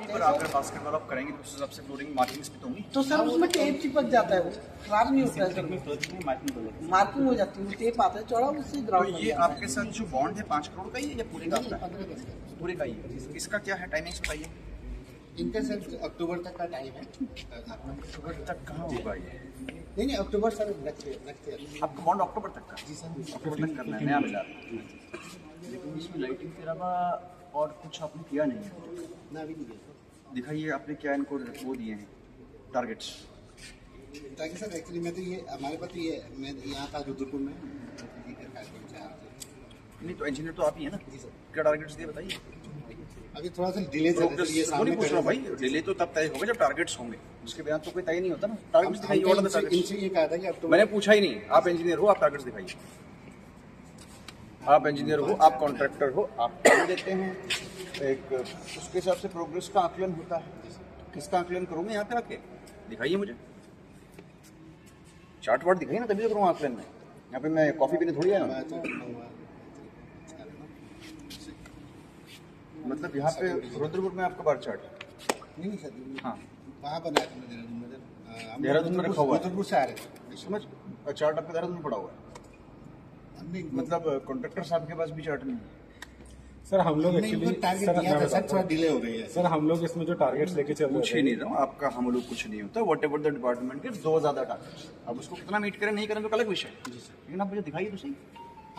पर अगर बास्केटबॉल आप करेंगे तो उस हिसाब से फ्लोरिंग मार्किंग्स भी तो होंगी। तो सर उसमें टेप चिपक जाता है, वो खराब नहीं होता है सर, मार्किंग हो जाती है, टेप आता है चौड़ा, उससे तो ग्राउंड ये आपके साथ जो बॉन्ड है 5 करोड़ का ही है या पूरे का आपका है? पूरे का ही है। इसका क्या है टाइमिंग्स बताइए। इनका सर अक्टूबर तक का टाइम है। अक्टूबर तक कहाँ होगा ये? नहीं अक्टूबर सर नेक्स्ट ईयर। आपका बॉन्ड अक्टूबर तक का? जी सर, अक्टूबर तक करना है, नया बाजार। लेकिन इसमें लाइटिंग के अलावा और कुछ आपने किया नहीं है। ना भी नहीं है दिखाइए आपने क्या इनको वो दिए हैं टारगेट्स। ताकि सर एक्चुअली मैं तो ये हमारे पास ये मैं यहाँ था रुद्रपुर में, नहीं तो इंजीनियर तो आप ही है ना? जी सर। क्या टारगेट्स दिए बताइए। अभी थोड़ा सा डिले चल रहा है, ये वो सामने नहीं पूछ रहा हूँ भाई, डिले तो तब तय होगा जब टारगेट्स होंगे, उसके बयान तो कोई तय नहीं होता ना। टारगेट्स दिखाइए, ऑर्डर द टारगेट्स। इनसे ये कहा था कि अक्टूबर। मैंने पूछा ही नहीं, आप इंजीनियर हो, आप टारगेट्स दिखाइए। आप इंजीनियर हो, आप कॉन्ट्रैक्टर हो, आप काम देते हैं, एक उसके हिसाब से प्रोग्रेस का आकलन होता है। किसका आकलन करूँगा यहाँ पे आके? दिखाइए मुझे चार्ट वार्ट दिखाइए ना, तभी तो करूँगा आकलन में। यहाँ पे मैं कॉफी पीने थोड़ी आया हूँ। मतलब यहाँ पे रुद्रपुर में आपका बार चार्ट? नहीं सर, हाँ वहाँ बनाया था देहरादून में। देहरादून में रखा हुआ है। रुद्रपुर से आ रहे थे। समझ, चार्ट आपका देहरादून में पड़ा हुआ है। मतलब कॉन्ट्रैक्टर साहब के पास भी चार्ट नहीं है। सर हम लोग एक्चुअली टारगेट दिया था सर, थोड़ा डिले हो गई है सर हम लोग इसमें जो टारगेट्स लेके चल कुछ रहे ही हैं नहीं रहा हूँ आपका, हम लोग कुछ नहीं होता। वट एवर द डिपार्टमेंट के 2 ज़्यादा टारगेट्स, अब उसको कितना मीट करें नहीं करें तो अलग विषय है। लेकिन आप मुझे दिखाइए तो सही।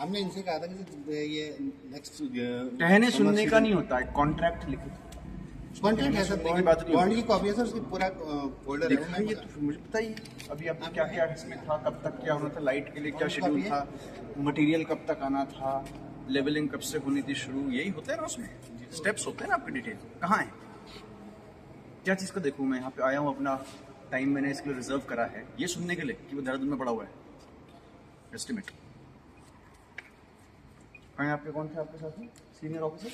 हमने इनसे कहा था कि ये नेक्स्ट कहने सुनने का नहीं होता है, कॉन्ट्रैक्ट लिखित कॉन्ट्रैक्ट है सर, की बात नहीं बॉन्ड की कॉपी है सर, उसकी पूरा फोल्डर है। दिखाइए तो फिर मुझे बताइए अभी आपका क्या क्या इसमें था, कब तक क्या होना था, लाइट के लिए क्या शेड्यूल था, मटेरियल कब तक आना था, लेवलिंग कब से होनी थी शुरू, यही होता है ना उसमें स्टेप्स होते हैं ना आपके। डिटेल कहाँ है, क्या चीज़ का देखूँ मैं? यहाँ पे आया हूँ, अपना टाइम मैंने इसके लिए रिजर्व करा है ये सुनने के लिए कि वो देहरादून में पड़ा हुआ है एस्टिमेट। कहाँ आपके, कौन थे आपके साथ में सीनियर ऑफिसर?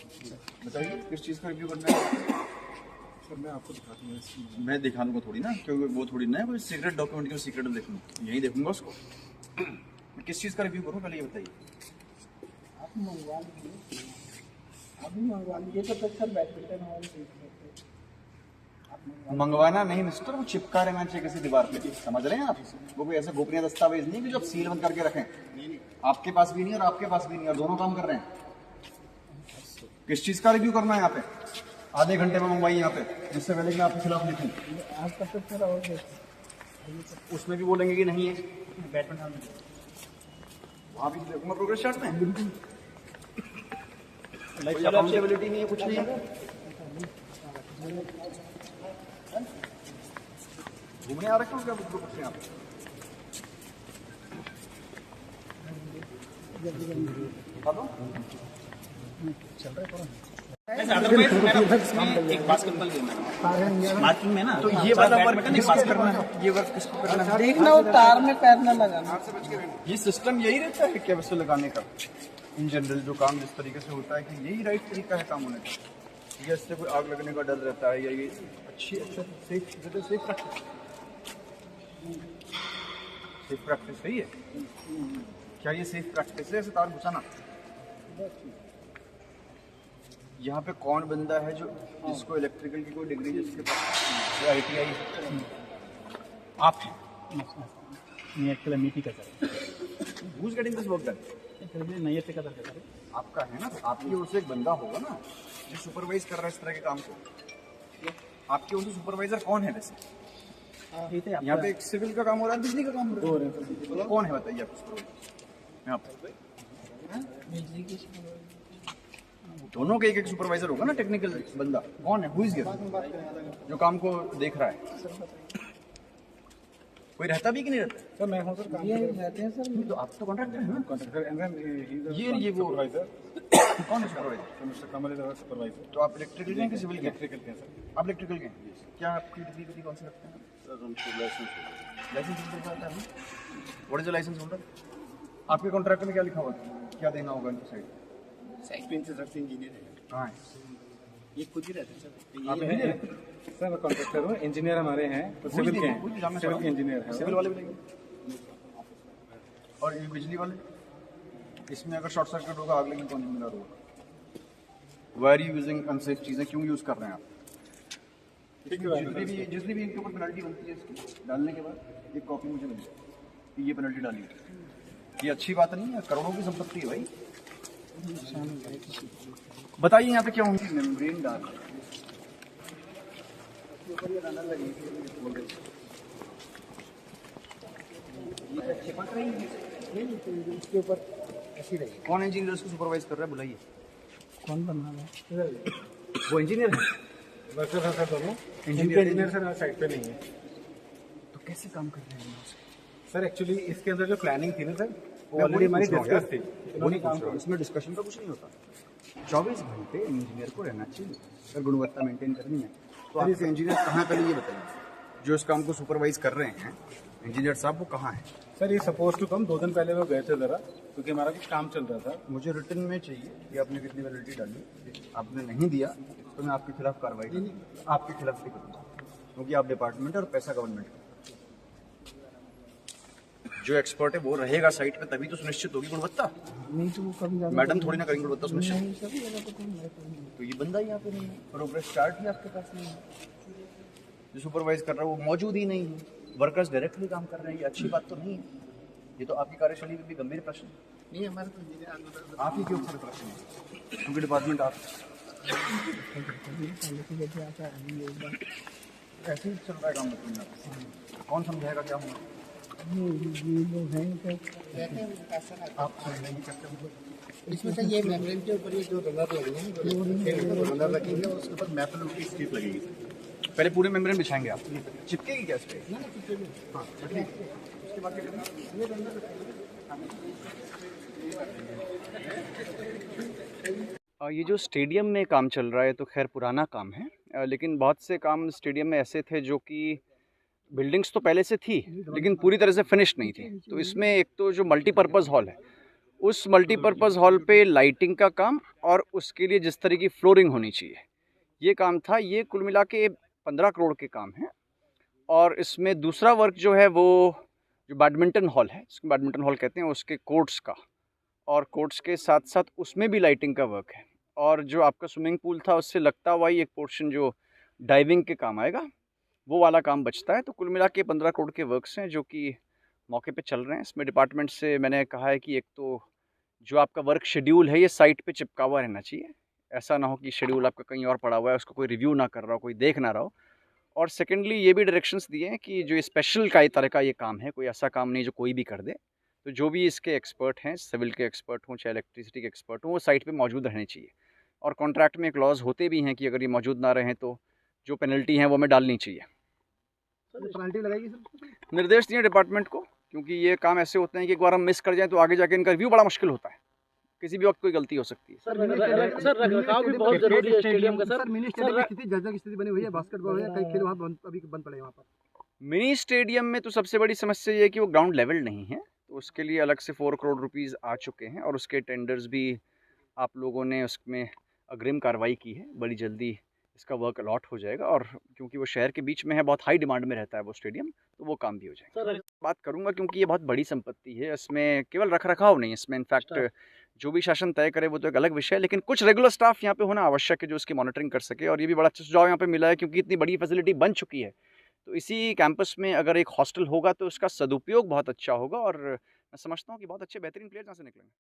बताइए किस चीज़ का रिव्यू करना है? सर मैं आपको दिखा दूँगा। मैं दिखा दूंगा थोड़ी ना, क्योंकि वो थोड़ी ना है कोई सीक्रेट डॉक्यूमेंट की सीक्रेट में देखूंगा, यही देखूंगा उसको। मैं किस चीज़ का रिव्यू करूँ पहले ये बताइए। आप मंगवा लीजिए, अभी मंगवा लीजिए, तो तक सर बैडमिंटन हॉल देख सकते हैं। मंगवाना नहीं मिस्टर, वो चिपका रहना चाहिए किसी दीवार पे, समझ रहे हैं आप? वो कोई ऐसे गोपनीय दस्तावेज नहीं कि जो आप सील बंद करके रखें। आपके पास भी नहीं और आपके पास भी नहीं, और दोनों काम कर रहे हैं। किस चीज़ का रिव्यू करना है यहाँ पे? आधे घंटे में मंगवाइए यहाँ पे, जिससे पहले कि मैं आपके खिलाफ लिखूँ। आज तक तो सर और देखिए उसमें भी बोलेंगे कि नहीं है बैडमिंटन हॉल में, वहाँ भी देखूंगा प्रोग्रेस चार्ट में। कोई अकाउंटेबिलिटी नहीं है, कुछ नहीं है। घूमने आ रखे हो क्या बुक से यहाँ पे? बता दो। एक बास्केटबॉल गेम है मार्किंग में ना, तो ये वाला वर्क किसको करना है? ये वर्क किसको करना है? देखना, वो तार में पैर न लगाना। ये सिस्टम यही रहता है क्या वैसे लगाने का? इन जनरल जो काम जिस तरीके से होता है कि यही राइट तरीका है काम होने का, या इससे कोई आग लगने का डर रहता है, या ये अच्छी सेफ प्रैक्टिस सही है? क्या ये सेफ प्रैक्टिस है ऐसे तार घुसाना? यहाँ पे कौन बंदा है जो जिसको इलेक्ट्रिकल की कोई डिग्री, जिसके पास ITI? आप हैं। Who's getting this work done? आपका है ना, तो आपकी ओर से एक बंदा होगा ना जो सुपरवाइज कर रहा है इस तरह के काम को। आपकी ओर से सुपरवाइजर कौन है वैसे? यहाँ पे एक सिविल का काम हो रहा है, बिजली का काम हो रहा है, कौन है बताइए आप सुपरवाइजर यहाँ पे? बिजली की दोनों के एक सुपरवाइजर होगा ना, टेक्निकल बंदा कौन है? हु इज हियर जो काम को देख रहा है? कोई रहता भी कि नहीं रहता? सर मैं हूँ सर, ये रहते हैं सर। तो आप तो कॉन्ट्रैक्टर हैं ना? कॉन्ट्रैक्टर ये वो सुपरवाइजर। कौन है supervisor? Mister Kamal is supervisor. तो आप इलेक्ट्रिकल के हैं कि सिविल के? इलेक्ट्रिकल के सर। आप इलेक्ट्रिकल के हैं? क्या आपकी डिग्री कौन सी रखते हैं? सर उनको लाइसेंस होल्डर आता है? What is the licence holder? आपके कॉन्ट्रैक्ट में क्या लिखा हुआ है, क्या देना होगा इनको साइड? इंजीनियर है। कहाँ है? ये खुद ही रहते हैं सर। आप हैं सर? मैं कॉन्ट्रैक्टर हूँ, इंजीनियर हमारे हैं, तो सिविल के हैं, सिविल के इंजीनियर हैं। सिविल वाले भी लेंगे। और ये बिजली वाले, इसमें अगर शॉर्ट सर्किट होगा, आग लगी, कौन जिम्मेदार होगा? Why are you using unsafe चीज़ें, क्यों यूज़ कर रहे हैं आप? जितनी भी इनके ऊपर पेनल्टी बनती है इसकी डालने के बाद एक कॉपी मुझे मिल जाए कि ये पेनल्टी डाली है। ये अच्छी बात नहीं है, करोड़ों की संपत्ति है भाई। बताइए यहाँ पे क्या होंगी, मेम्ब्रेन डाल इसके ऊपर ऐसी रही। कौन इंजीनियर इसको सुपरवाइज कर रहा है, बुलाइए। कौन बना रहा है? वो इंजीनियर है, वर्कर सर दोनों इंजीनियर सर साइड पे नहीं है। तो कैसे काम कर रहे हैं सर एक्चुअली इसके अंदर जो प्लानिंग थी ना सर, वो मैं ऑलरेडी हमारी पूछ रहा हूँ डिस्कस थी। वो इन्होंने नहीं काम पूछ रहा हूँ, इसमें डिस्कशन का कुछ नहीं होता। 24 घंटे इंजीनियर को रहना चाहिए अगर गुणवत्ता मेंटेन करनी है। तो आपके इंजीनियर कहाँ, पहले ये बताइए जो इस काम को सुपरवाइज कर रहे हैं इंजीनियर साहब, वो कहाँ है? सर ये सपोज टू कम 2 दिन पहले वो गए थे ज़रा, क्योंकि हमारा कुछ काम चल रहा था। मुझे रिटर्न में चाहिए कि आपने कितनी पेनल्टी डाली। आपने नहीं दिया तो मैं आपके खिलाफ कार्रवाई करूँगा, आपके खिलाफ भी करूँगा, क्योंकि आप डिपार्टमेंट और पैसा गवर्नमेंट का। जो एक्सपर्ट है वो रहेगा साइट पे, तभी तो सुनिश्चित होगी गुणवत्ता। नहीं तो वो कभी ज्यादा मैडम थोड़ी ना करेंगे गुणवत्ता सुनिश्चित। नहीं, कभी ज्यादा तो कोई नहीं। तो ये बंदा यहाँ पे नहीं है, प्रोग्रेस चार्ट ही आपके पास नहीं है, जो सुपरवाइज कर रहा है वो मौजूद ही नहीं है। वर्कर्स डायरेक्टली काम कर रहे हैं, ये अच्छी बात तो नहीं है। ये तो आपकी कार्यशैली में भी गंभीर प्रश्न है। नहीं हमारे तो इंजीनियर आप ही के ऊपर प्रश्न है, क्योंकि डिपार्टमेंट आप ऐसे ही चल रहा है काम। मतलब कौन समझाएगा क्या होगा? आप समझाएंगे क्या? इसमें से ये मेम्ब्रेन के ऊपर ये जो रनर लगेंगे, रनर रखेंगे और उसके ऊपर मैपल की स्ट्रिप लगेगी। पहले पूरे मेम्ब्रेन बिछाएंगे आप, चिपकेगी क्या इस पे? हाँ, चिपकेगी। उसके बाद क्या करना? ये रनर ये जो स्टेडियम में काम चल रहा है तो खैर पुराना काम है, लेकिन बहुत से काम स्टेडियम में ऐसे थे जो कि बिल्डिंग्स तो पहले से थी लेकिन पूरी तरह से फिनिश नहीं थी। तो इसमें एक तो जो मल्टीपर्पज़ हॉल है, उस मल्टीपर्पज़ हॉल पे लाइटिंग का काम और उसके लिए जिस तरह की फ्लोरिंग होनी चाहिए, ये काम था। ये कुल मिला के 15 करोड़ के काम है। और इसमें दूसरा वर्क जो है वो जो बैडमिंटन हॉल है, जिसको बैडमिंटन हॉल कहते हैं, उसके कोर्ट्स का, और कोर्ट्स के साथ साथ उसमें भी लाइटिंग का वर्क है। और जो आपका स्विमिंग पूल था उससे लगता हुआ ही एक पोर्शन जो डाइविंग के काम आएगा, वो वाला काम बचता है। तो कुल मिला के 15 करोड़ के वर्क्स हैं जो कि मौके पे चल रहे हैं। इसमें डिपार्टमेंट से मैंने कहा है कि एक तो जो आपका वर्क शेड्यूल है ये साइट पे चिपका हुआ रहना चाहिए, ऐसा ना हो कि शेड्यूल आपका कहीं और पड़ा हुआ है, उसको कोई रिव्यू ना कर रहा हो, कोई देख ना रहा हो। और सेकेंडली ये भी डायरेक्शंस दिए हैं कि जो स्पेशल का तरह का ये काम है, कोई ऐसा काम नहीं जो कोई भी कर दे। तो जो भी इसके एक्सपर्ट हैं, सिविल के एक्सपर्ट हों चाहे इलेक्ट्रिसिटी के एक्सपर्ट हों, वो साइट पे मौजूद रहने चाहिए। और कॉन्ट्रैक्ट में क्लॉज होते भी हैं कि अगर ये मौजूद ना रहें तो जो पेनल्टी है वो हमें डालनी चाहिए। पेनल्टी लगाएगी सर? निर्देश दिए डिपार्टमेंट को, क्योंकि ये काम ऐसे होते हैं कि एक बार हम मिस कर जाएं तो आगे जाके इनका रिव्यू बड़ा मुश्किल होता है, किसी भी वक्त कोई गलती हो सकती है। सर रखरखाव भी बहुत जरूरी है स्टेडियम का। सर मिनी स्टेडियम की स्थिति जर्जर की स्थिति बनी हुई है, बास्केटबॉल है, कई खेल वहाँ अभी बंद पड़े हैं वहाँ पर। मिनी स्टेडियम में तो सबसे बड़ी समस्या ये है कि वो ग्राउंड लेवल नहीं है, तो उसके लिए अलग से 4 करोड़ रुपीज़ आ चुके हैं और उसके टेंडर्स भी आप लोगों ने उसमें अग्रिम कार्रवाई की है। बड़ी जल्दी इसका वर्क अलॉट हो जाएगा, और क्योंकि वो शहर के बीच में है, बहुत हाई डिमांड में रहता है वो स्टेडियम, तो वो काम भी हो जाएगा। बात करूंगा क्योंकि ये बहुत बड़ी संपत्ति है, इसमें केवल रखरखाव नहीं है, इसमें इनफैक्ट जो भी शासन तय करे वो तो एक अलग विषय है, लेकिन कुछ रेगुलर स्टाफ यहाँ पे होना आवश्यक है जो इसकी मॉनिटरिंग कर सके। और ये भी बड़ा अच्छा सुझाव यहाँ पे मिला है, क्योंकि इतनी बड़ी फैसिलिटी बन चुकी है, तो इसी कैंपस में अगर एक हॉस्टल होगा तो उसका सदुपयोग बहुत अच्छा होगा, और मैं समझता हूँ कि बहुत अच्छे बेहतरीन प्लेयर्स यहाँ से निकलेंगे।